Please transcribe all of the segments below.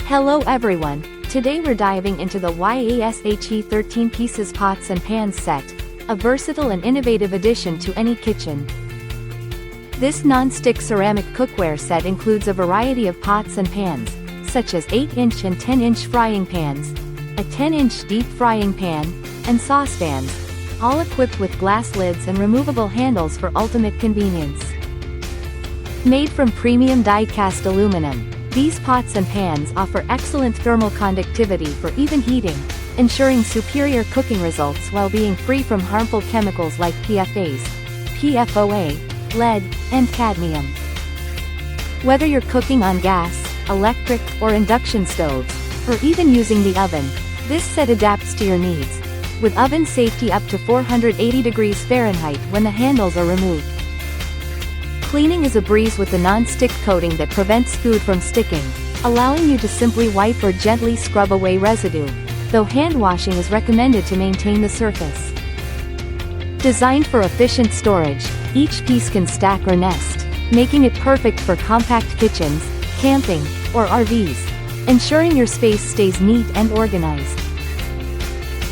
Hello everyone, today we're diving into the YASHE 13 pieces pots and pans set, a versatile and innovative addition to any kitchen. This non-stick ceramic cookware set includes a variety of pots and pans, such as 8-inch and 10-inch frying pans, a 10-inch deep frying pan, and saucepans, all equipped with glass lids and removable handles for ultimate convenience. Made from premium die-cast aluminum, these pots and pans offer excellent thermal conductivity for even heating, ensuring superior cooking results while being free from harmful chemicals like PFAS, PFOA, lead, and cadmium. Whether you're cooking on gas, electric, or induction stoves, or even using the oven, this set adapts to your needs, with oven safety up to 480 degrees Fahrenheit when the handles are removed. Cleaning is a breeze with the non-stick coating that prevents food from sticking, allowing you to simply wipe or gently scrub away residue, though hand washing is recommended to maintain the surface. Designed for efficient storage, each piece can stack or nest, making it perfect for compact kitchens, camping, or RVs, ensuring your space stays neat and organized.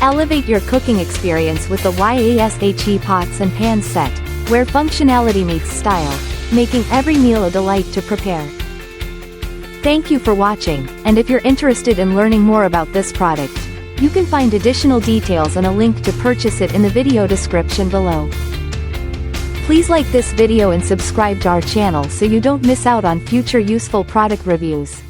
Elevate your cooking experience with the YASHE pots and pans set, where functionality meets style, making every meal a delight to prepare. Thank you for watching, and if you're interested in learning more about this product, you can find additional details and a link to purchase it in the video description below. Please like this video and subscribe to our channel so you don't miss out on future useful product reviews.